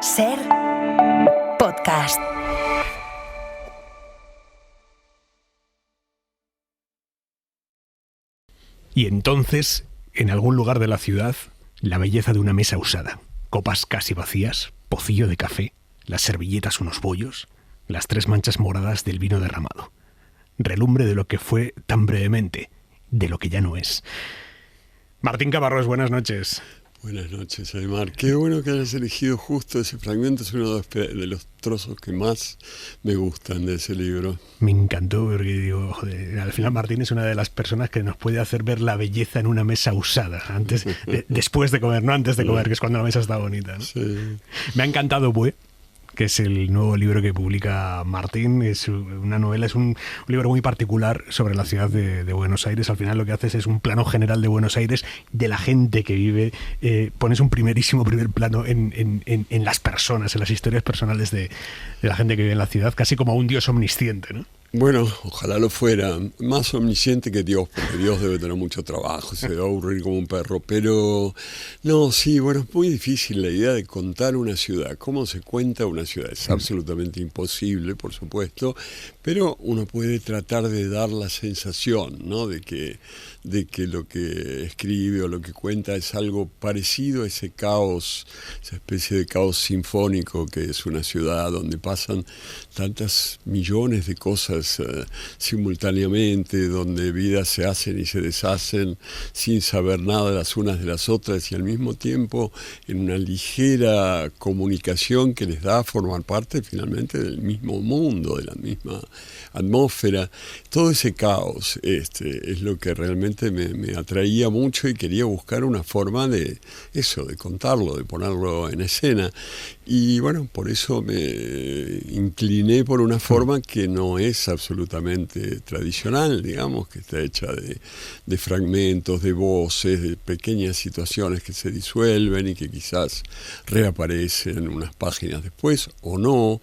Ser podcast. Y entonces, en algún lugar de la ciudad, la belleza de una mesa usada, copas casi vacías, pocillo de café, las servilletas unos bollos, las 3 manchas moradas del vino derramado. Relumbre de lo que fue tan brevemente, de lo que ya no es. Martín Caparrós, buenas noches. Buenas noches, Aymar. Qué bueno que hayas elegido justo ese fragmento. Es uno de los trozos que más me gustan de ese libro. Me encantó porque digo, joder, al final Martín es una de las personas que nos puede hacer ver la belleza en una mesa usada, después de comer, no antes de comer, que es cuando la mesa está bonita, ¿no? Sí. Me ha encantado Bué, que es el nuevo libro que publica Martín. Es una novela, es un libro muy particular sobre la ciudad de Buenos Aires. Al final lo que haces es un plano general de Buenos Aires, de la gente que vive. Pones un primer plano en las personas, en las historias personales de la gente que vive en la ciudad, casi como un dios omnisciente, ¿no? Bueno, ojalá lo fuera. Más omnisciente que Dios, porque Dios debe tener mucho trabajo, se debe aburrir como un perro. Pero, no, sí, bueno, es muy difícil la idea de contar una ciudad. ¿Cómo se cuenta una ciudad? Es absolutamente imposible, por supuesto, pero uno puede tratar de dar la sensación, ¿no?, de que lo que escribe o lo que cuenta es algo parecido a ese caos, esa especie de caos sinfónico que es una ciudad donde pasan tantas millones de cosas simultáneamente, donde vidas se hacen y se deshacen sin saber nada las unas de las otras y al mismo tiempo en una ligera comunicación que les da a formar parte finalmente del mismo mundo, de la misma atmósfera. Todo ese caos es lo que realmente me atraía mucho y quería buscar una forma de eso, de contarlo, de ponerlo en escena. Y bueno, por eso me incliné por una forma que no es absolutamente tradicional, digamos, que está hecha de fragmentos, de voces, de pequeñas situaciones que se disuelven y que quizás reaparecen unas páginas después o no.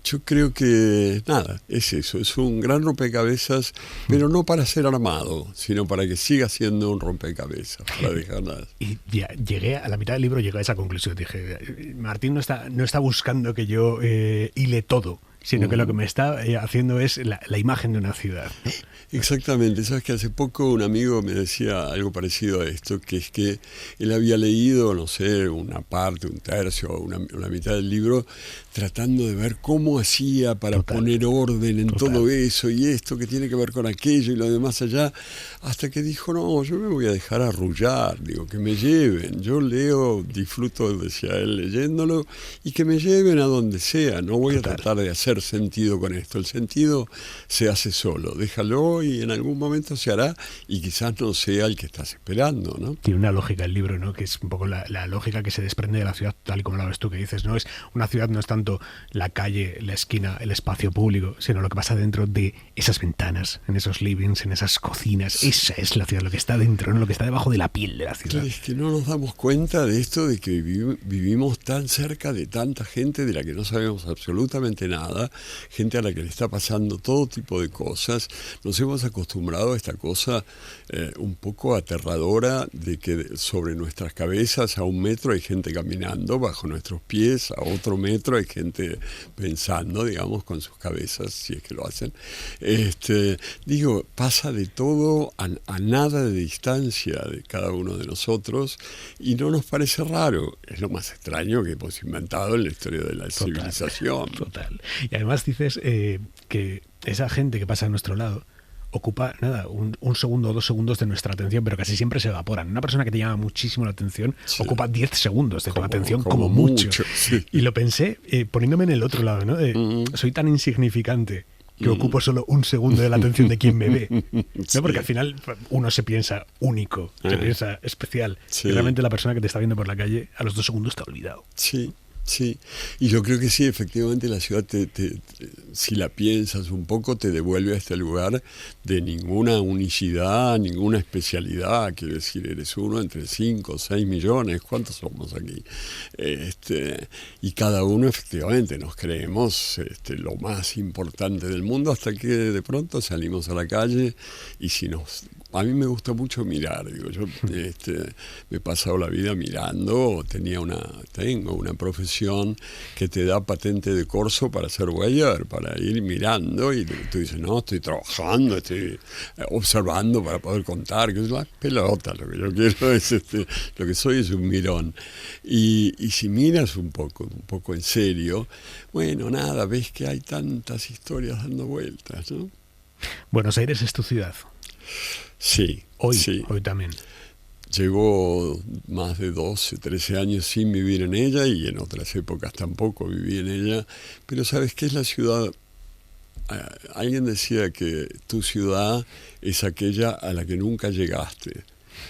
Yo creo que, nada, es eso, es un gran rompecabezas, pero no para ser armado, sino para que siga siendo un rompecabezas, para dejar nada. Y ya llegué a la mitad del libro, llegué a esa conclusión. Dije, Martín no está buscando que yo hile todo, sino que lo que me está haciendo es la imagen de una ciudad. Exactamente. Sabes que hace poco un amigo me decía algo parecido a esto, que es que él había leído, no sé, una parte, un tercio o la mitad del libro, tratando de ver cómo hacía para poner orden en todo eso y esto que tiene que ver con aquello y lo demás allá, hasta que dijo, no, yo me voy a dejar arrullar, digo, que me lleven. Yo leo, disfruto, decía él, leyéndolo, y que me lleven a donde sea. No voy a tratar de hacer sentido con esto. El sentido se hace solo. Déjalo y en algún momento se hará y quizás no sea el que estás esperando, ¿no? Tiene una lógica el libro, ¿no?, que es un poco la lógica que se desprende de la ciudad, tal y como la ves tú, que dices, ¿no? Una ciudad no es tanto la calle, la esquina, el espacio público, sino lo que pasa dentro de esas ventanas, en esos livings, en esas cocinas. Esa es la ciudad, lo que está dentro, ¿no?, lo que está debajo de la piel de la ciudad. Claro, es que no nos damos cuenta de esto, de que vivimos tan cerca de tanta gente de la que no sabemos absolutamente nada, gente a la que le está pasando todo tipo de cosas. Nos hemos acostumbrado a esta cosa un poco aterradora de que sobre nuestras cabezas a 1 metro hay gente caminando, bajo nuestros pies a otro metro hay gente pensando, digamos, con sus cabezas, si es que lo hacen. Digo, pasa de todo a nada de distancia de cada uno de nosotros y no nos parece raro. Es lo más extraño que hemos inventado en la historia de la civilización. Total. Y además dices que esa gente que pasa a nuestro lado ocupa, nada, un segundo o 2 segundos de nuestra atención, pero casi siempre se evaporan. Una persona que te llama muchísimo la atención ocupa 10 segundos de tu atención como mucho. Sí. Y lo pensé poniéndome en el otro lado, ¿no? Soy tan insignificante que ocupo solo 1 segundo de la atención de quien me ve, ¿no? Porque al final uno se piensa único, se piensa especial. Y realmente la persona que te está viendo por la calle a los 2 segundos te ha olvidado. Sí. Sí, y yo creo que sí, efectivamente la ciudad, si la piensas un poco, te devuelve a este lugar de ninguna unicidad, ninguna especialidad. Quiero decir, eres uno entre 5 o 6 millones, ¿cuántos somos aquí? Y cada uno efectivamente nos creemos lo más importante del mundo hasta que de pronto salimos a la calle y si nos a mí me gusta mucho mirar, digo, yo me he pasado la vida mirando, tengo una profesión que te da patente de corso para ser voyeur, para ir mirando, y tú dices, no, estoy trabajando, estoy observando para poder contar, que es la pelota, lo que yo quiero es, lo que soy es un mirón. Y si miras un poco en serio, bueno, nada, ves que hay tantas historias dando vueltas, ¿no? Buenos Aires es tu ciudad. Sí. Hoy también. Llevo más de 12, 13 años sin vivir en ella y en otras épocas tampoco viví en ella. Pero ¿sabes qué es la ciudad? Alguien decía que tu ciudad es aquella a la que nunca llegaste.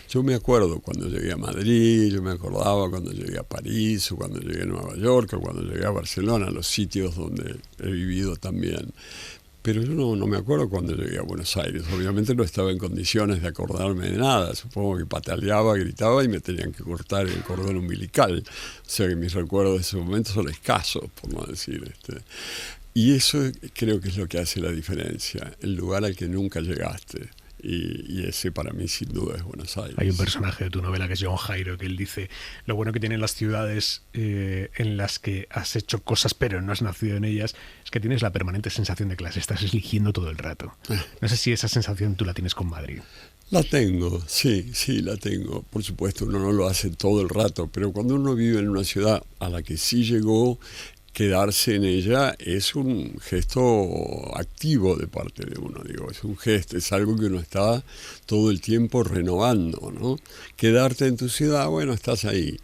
Yo me acuerdo cuando llegué a Madrid, yo me acordaba cuando llegué a París, o cuando llegué a Nueva York, o cuando llegué a Barcelona, los sitios donde he vivido también. Pero yo no me acuerdo cuando llegué a Buenos Aires. Obviamente no estaba en condiciones de acordarme de nada. Supongo que pataleaba, gritaba y me tenían que cortar el cordón umbilical. O sea que mis recuerdos de ese momento son escasos, por no decir. Y eso creo que es lo que hace la diferencia. El lugar al que nunca llegaste. Y ese para mí sin duda es Buenos Aires. Hay un personaje de tu novela que es John Jairo, que él dice, lo bueno que tienen las ciudades en las que has hecho cosas pero no has nacido en ellas, es que tienes la permanente sensación de que las estás eligiendo todo el rato. No sé si esa sensación tú la tienes con Madrid. La tengo, sí, la tengo. Por supuesto, uno no lo hace todo el rato, pero cuando uno vive en una ciudad a la que sí llegó, quedarse en ella es un gesto activo de parte de uno, digo, es un gesto, es algo que uno está todo el tiempo renovando, ¿no? Quedarte en tu ciudad, bueno, estás ahí,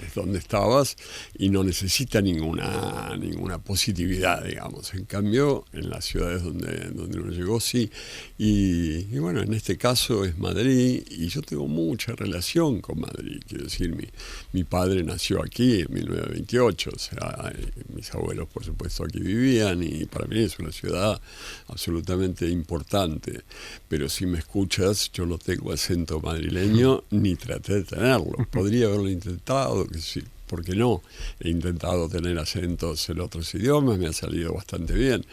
es donde estabas y no necesita ninguna positividad, digamos. En cambio, en las ciudades donde uno llegó, sí. Y bueno, en este caso es Madrid y yo tengo mucha relación con Madrid, quiero decir, mi padre nació aquí en 1928, o sea, mis abuelos, por supuesto, aquí vivían y para mí es una ciudad absolutamente importante. Pero si me escuchas, yo no tengo acento madrileño ni traté de tenerlo. Podría haberlo intentado, que sí, ¿por qué no? He intentado tener acentos en otros idiomas, me ha salido bastante bien,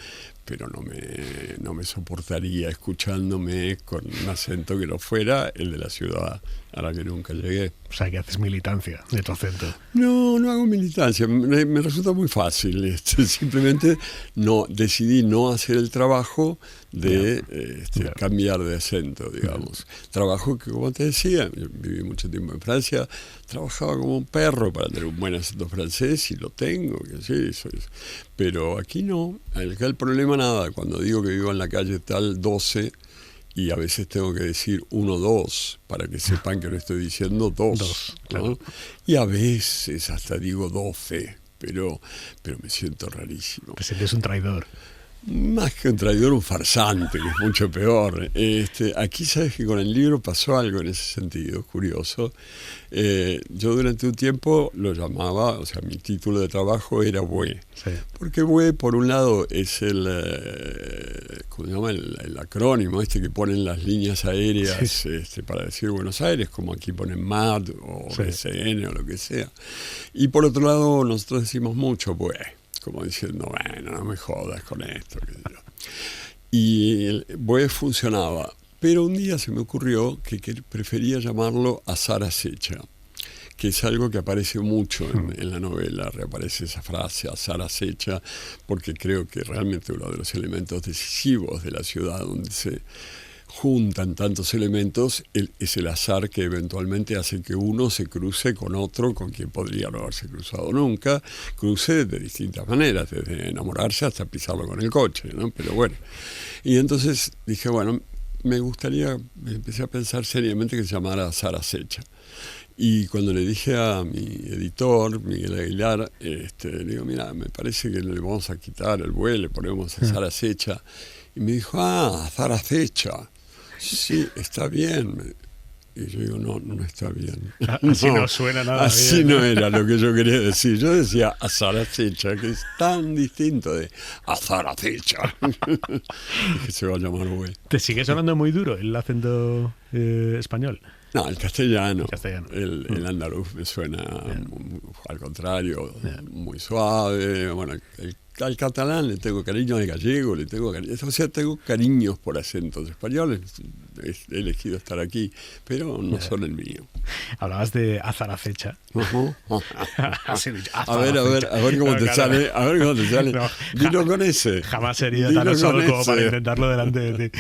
pero no me soportaría escuchándome con un acento que no fuera el de la ciudad a la que nunca llegué. O sea, que haces militancia de tu acento. No hago militancia, me resulta muy fácil. Simplemente decidí no hacer el trabajo de cambiar de acento, digamos. Trabajo que, como te decía, yo viví mucho tiempo en Francia, trabajaba como un perro para tener un buen acento francés y lo tengo, que sí, pero aquí no. Acá el problema nada, cuando digo que vivo en la calle tal 12, y a veces tengo que decir 1, 2 para que sepan que no estoy diciendo 2, ¿no? Claro. Y a veces hasta digo 12, pero me siento rarísimo. Te sientes un traidor. Más que un traidor, un farsante, que es mucho peor. Aquí sabes que con el libro pasó algo en ese sentido, curioso. Yo durante un tiempo lo llamaba, o sea, mi título de trabajo era BUE. Sí. Porque BUE, por un lado, es ¿cómo se llama? El acrónimo que ponen las líneas aéreas, sí, para decir Buenos Aires, como aquí ponen MAD o BCN o lo que sea. Y por otro lado, nosotros decimos mucho BUE, como diciendo, bueno, no me jodas con esto, qué sé yo. Y el BUE funcionaba, pero un día se me ocurrió que prefería llamarlo azar acecha, que es algo que aparece mucho en la novela, reaparece esa frase, azar acecha, porque creo que realmente uno de los elementos decisivos de la ciudad donde se juntan tantos elementos es el azar que eventualmente hace que uno se cruce con otro con quien podría no haberse cruzado nunca, cruce de distintas maneras, desde enamorarse hasta pisarlo con el coche, ¿no? Pero bueno, y entonces dije, bueno, empecé a pensar seriamente que se llamara azar acecha. Y cuando le dije a mi editor, Miguel Aguilar, le digo, mira, me parece que le vamos a quitar el BUE, le ponemos azar acecha. Y me dijo, azar acecha. Sí, está bien. Y yo digo, no está bien. Así no suena nada así bien. Así no era lo que yo quería decir. Yo decía azar acecha, que es tan distinto de azar acecha. Que se va a llamar BUE. ¿Te sigue sonando muy duro el acento español? No, el castellano. El andaluz me suena, al contrario, muy suave. Bueno, al catalán le tengo cariño, al gallego le tengo cariño. O sea, tengo cariños por acentos españoles. he elegido estar aquí, pero no son el mío. Hablabas de Azaracecha. A ver cómo te sale. A ver cómo te sale. No, dilo con ese. Jamás sería tan osado como para intentarlo delante de ti.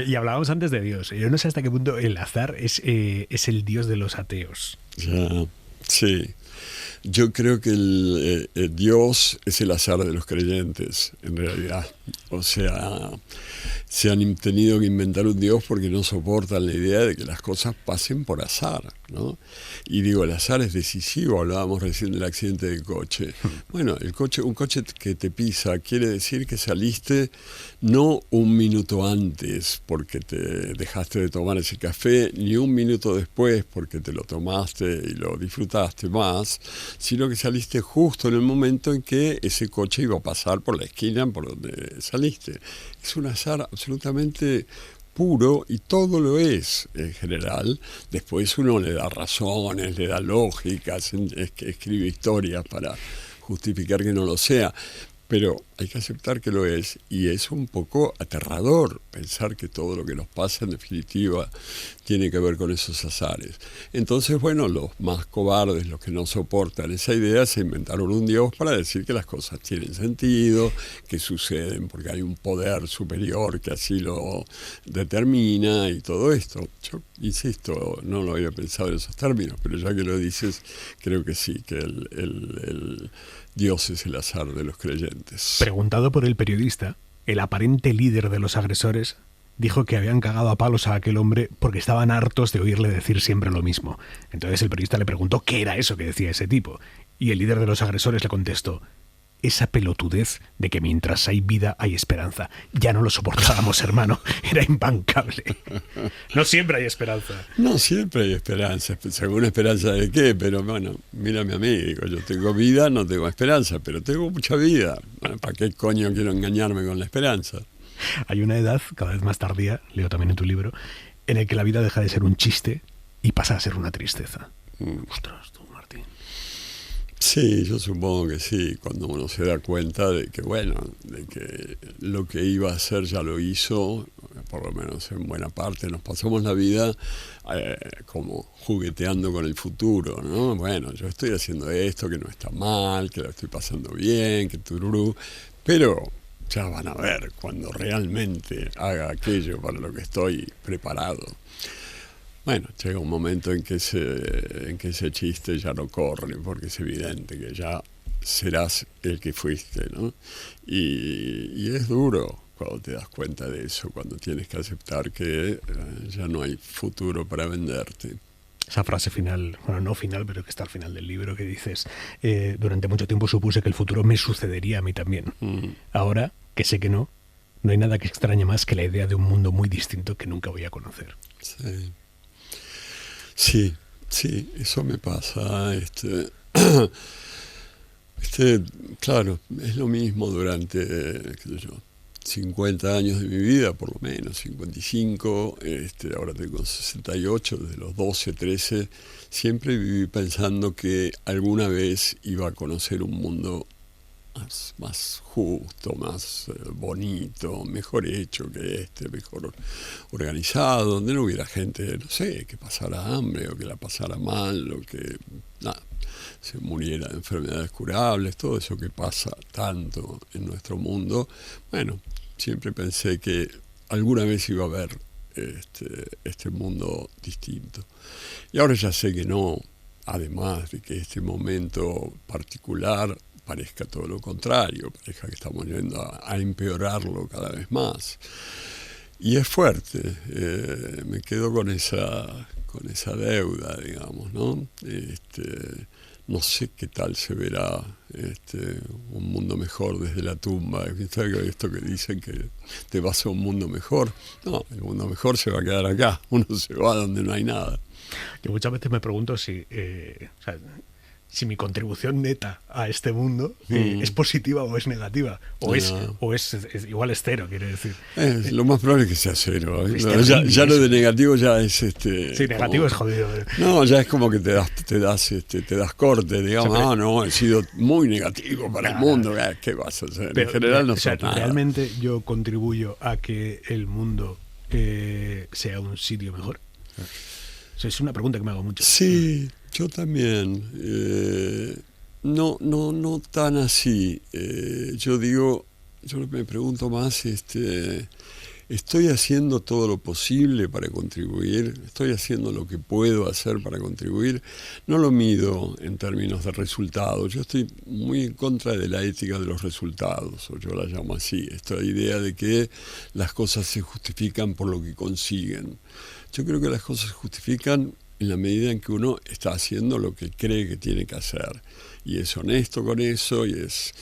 Y hablábamos antes de Dios. Yo no sé hasta qué punto el azar es el Dios de los ateos. Ya, sí. Yo creo que el Dios es el azar de los creyentes, en realidad. O sea, se han tenido que inventar un Dios porque no soportan la idea de que las cosas pasen por azar, ¿no? Y digo, el azar es decisivo. Hablábamos recién del accidente del coche. Bueno, un coche que te pisa quiere decir que saliste no un minuto antes porque te dejaste de tomar ese café, ni un minuto después porque te lo tomaste y lo disfrutaste más, sino que saliste justo en el momento en que ese coche iba a pasar por la esquina por donde saliste. Es un azar absolutamente puro y todo lo es en general. Después uno le da razones, le da lógicas, escribe historias para justificar que no lo sea. Pero hay que aceptar que lo es, y es un poco aterrador pensar que todo lo que nos pasa en definitiva tiene que ver con esos azares. Entonces, bueno, los más cobardes, los que no soportan esa idea, se inventaron un Dios para decir que las cosas tienen sentido, que suceden porque hay un poder superior que así lo determina y todo esto. Yo, insisto, no lo había pensado en esos términos, pero ya que lo dices, creo que sí, que el Dios es el azar de los creyentes. Preguntado por el periodista, el aparente líder de los agresores dijo que habían cagado a palos a aquel hombre porque estaban hartos de oírle decir siempre lo mismo. Entonces el periodista le preguntó qué era eso que decía ese tipo. Y el líder de los agresores le contestó: esa pelotudez de que mientras hay vida hay esperanza. Ya no lo soportábamos, hermano. Era imbancable. No siempre hay esperanza. No siempre hay esperanza. ¿Según esperanza de qué? Pero bueno, mírame a mí. Digo, yo tengo vida, no tengo esperanza, pero tengo mucha vida. Bueno, ¿para qué coño quiero engañarme con la esperanza? Hay una edad, cada vez más tardía, leo también en tu libro, en el que la vida deja de ser un chiste y pasa a ser una tristeza. Ostras, tú, Martín. Sí, yo supongo que sí, cuando uno se da cuenta de que, bueno, de que lo que iba a hacer ya lo hizo, por lo menos en buena parte. Nos pasamos la vida como jugueteando con el futuro, ¿no? Bueno, yo estoy haciendo esto, que no está mal, que lo estoy pasando bien, que tururú, pero ya van a ver cuando realmente haga aquello para lo que estoy preparado. Bueno, llega un momento en que ese chiste ya no corre, porque es evidente que ya serás el que fuiste, ¿no? Y es duro cuando te das cuenta de eso, cuando tienes que aceptar que ya no hay futuro para venderte. Esa frase final, bueno, no final, pero que está al final del libro, que dices, durante mucho tiempo supuse que el futuro me sucedería a mí también. Ahora, que sé que no hay nada que extrañe más que la idea de un mundo muy distinto que nunca voy a conocer. Sí, eso me pasa. Claro, es lo mismo durante, qué sé yo, 50 años de mi vida, por lo menos, 55, ahora tengo 68, desde los 12, 13, siempre viví pensando que alguna vez iba a conocer un mundo más justo, más bonito, mejor hecho que mejor organizado, donde no hubiera gente, no sé, que pasara hambre o que la pasara mal o que se muriera de enfermedades curables, todo eso que pasa tanto en nuestro mundo. Bueno, siempre pensé que alguna vez iba a haber este mundo distinto. Y ahora ya sé que no, además de que este momento particular parezca todo lo contrario, parezca que estamos yendo a empeorarlo cada vez más. Y es fuerte, me quedo con esa deuda, digamos, ¿no? No sé qué tal se verá un mundo mejor desde la tumba. Esto que dicen que te vas a un mundo mejor. No, el mundo mejor se va a quedar acá. Uno se va donde no hay nada. Yo muchas veces me pregunto si mi contribución neta a este mundo es positiva o es negativa, o es igual es cero, quiere decir. Lo más probable es que sea cero. Ya lo de negativo ya es Sí, negativo es jodido. No, ya es como que te das corte, digamos, no, he sido muy negativo para el mundo, ¿qué vas a hacer? Pero, en general no soy nada. Realmente yo contribuyo a que el mundo sea un sitio mejor? O sea, es una pregunta que me hago mucho. Sí, yo también. No tan así. Yo me pregunto más, ¿estoy haciendo todo lo posible para contribuir? ¿Estoy haciendo lo que puedo hacer para contribuir? No lo mido en términos de resultados. Yo estoy muy en contra de la ética de los resultados, o yo la llamo así, esta idea de que las cosas se justifican por lo que consiguen. Yo creo que las cosas se justifican en la medida en que uno está haciendo lo que cree que tiene que hacer. Y es honesto con eso, y es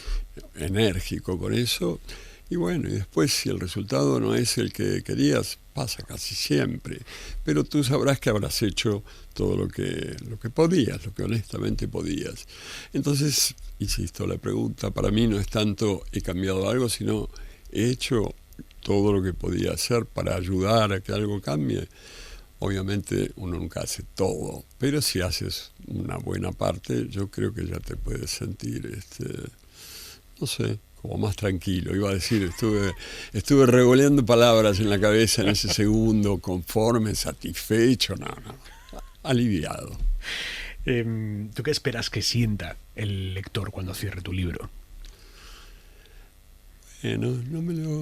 enérgico con eso. Y bueno, y después si el resultado no es el que querías, pasa casi siempre. Pero tú sabrás que habrás hecho todo lo que podías, lo que honestamente podías. Entonces, insisto, la pregunta para mí no es tanto he cambiado algo, sino he hecho todo lo que podía hacer para ayudar a que algo cambie. Obviamente uno nunca hace todo, pero si haces una buena parte, yo creo que ya te puedes sentir, no sé, como más tranquilo. Iba a decir, estuve revoleando palabras en la cabeza en ese segundo, conforme, satisfecho, no, aliviado. ¿Tú qué esperas que sienta el lector cuando cierre tu libro?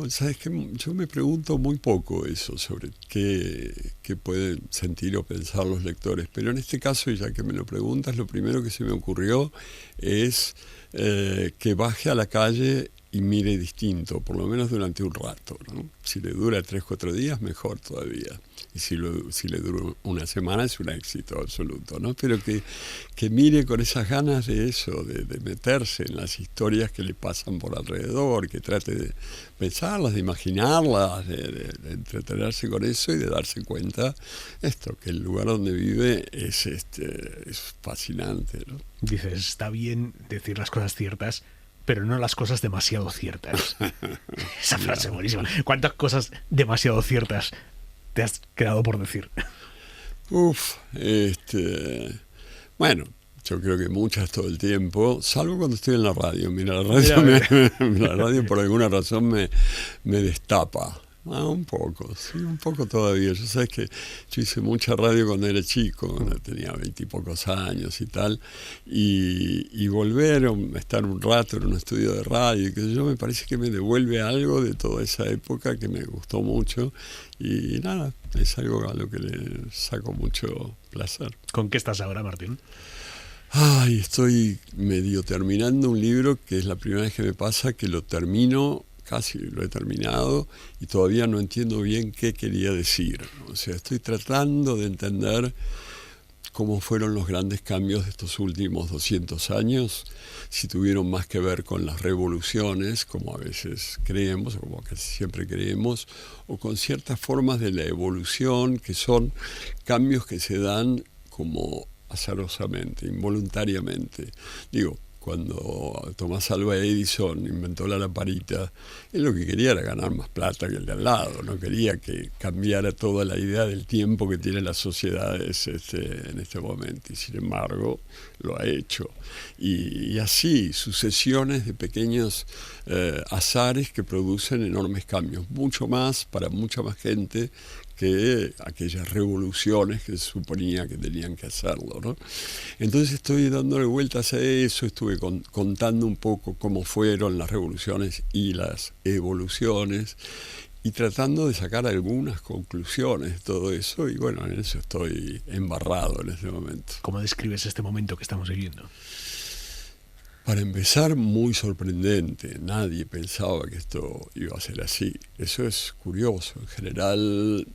Sabes que yo me pregunto muy poco eso sobre qué pueden sentir o pensar los lectores, pero en este caso, y ya que me lo preguntas, lo primero que se me ocurrió es que baje a la calle y mire distinto, por lo menos durante un rato, ¿no? Si le dura 3-4 días, mejor todavía. Y si le dura una semana, es un éxito absoluto, ¿no? Pero que mire con esas ganas de eso, de meterse en las historias que le pasan por alrededor, que trate de pensarlas, de imaginarlas, de entretenerse con eso y de darse cuenta que el lugar donde vive es fascinante, ¿no? Dices, está bien decir las cosas ciertas, pero no las cosas demasiado ciertas. Esa frase buenísima. ¿Cuántas cosas demasiado ciertas te has quedado por decir? Bueno, yo creo que muchas todo el tiempo, salvo cuando estoy en la radio. Mira, la radio por alguna razón me destapa. Un poco, sí, un poco todavía. Yo sabes que yo hice mucha radio cuando era chico, cuando tenía 20 y pocos años y tal, y volver a estar un rato en un estudio de radio, que yo me parece que me devuelve algo de toda esa época que me gustó mucho, y nada, es algo a lo que le saco mucho placer. ¿Con qué estás ahora, Martín? Estoy medio terminando un libro que es la primera vez que me pasa que lo termino. Casi lo he terminado y todavía no entiendo bien qué quería decir. O sea, estoy tratando de entender cómo fueron los grandes cambios de estos últimos 200 años, si tuvieron más que ver con las revoluciones, como a veces creemos, o como casi siempre creemos, o con ciertas formas de la evolución, que son cambios que se dan como azarosamente, involuntariamente. Digo, cuando Tomás Alva Edison inventó la lamparita, él lo que quería era ganar más plata que el de al lado, no quería que cambiara toda la idea del tiempo que tienen las sociedades en este momento, y sin embargo lo ha hecho. Y así, sucesiones de pequeños azares que producen enormes cambios, mucho más para mucha más gente que aquellas revoluciones que se suponía que tenían que hacerlo, ¿no? Entonces estoy dándole vueltas a eso, estuve contando un poco cómo fueron las revoluciones y las evoluciones, y tratando de sacar algunas conclusiones de todo eso, y bueno, en eso estoy embarrado en este momento. ¿Cómo describes este momento que estamos viviendo? Para empezar, muy sorprendente. Nadie pensaba que esto iba a ser así. Eso es curioso. En general,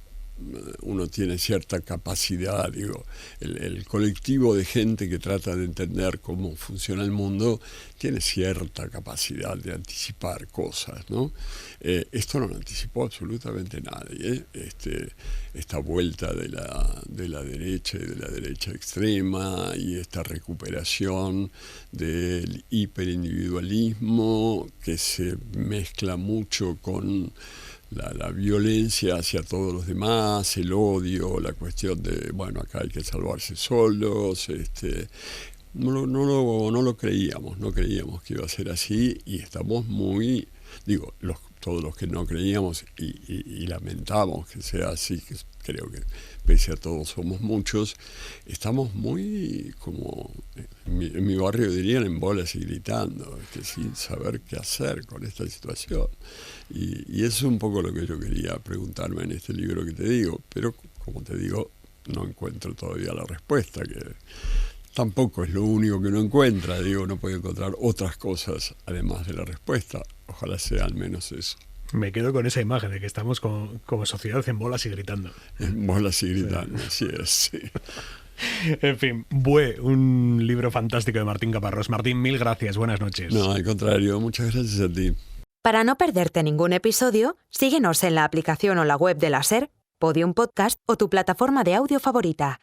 uno tiene cierta capacidad, el colectivo de gente que trata de entender cómo funciona el mundo tiene cierta capacidad de anticipar cosas, ¿no? Esto no lo anticipó absolutamente nadie, esta vuelta de la derecha y de la derecha extrema, y esta recuperación del hiperindividualismo que se mezcla mucho con la violencia hacia todos los demás, el odio, la cuestión de, bueno, acá hay que salvarse solos, no lo creíamos, no creíamos que iba a ser así, y estamos muy Digo, todos los que no creíamos y lamentamos que sea así, que creo que pese a todo somos muchos, estamos muy como, en mi barrio dirían, en bolas y gritando, sin saber qué hacer con esta situación. Y eso es un poco lo que yo quería preguntarme en este libro que te digo, pero como te digo, no encuentro todavía la respuesta, que tampoco es lo único que uno encuentra, no puede encontrar otras cosas además de la respuesta. Ojalá sea al menos eso. Me quedo con esa imagen de que estamos como sociedad en bolas y gritando. En bolas y gritando, sí. Así es, sí. En fin, Buey, un libro fantástico de Martín Caparrós. Martín, mil gracias, buenas noches. No, al contrario, muchas gracias a ti. Para no perderte ningún episodio, síguenos en la aplicación o la web de la SER, Podium Podcast o tu plataforma de audio favorita.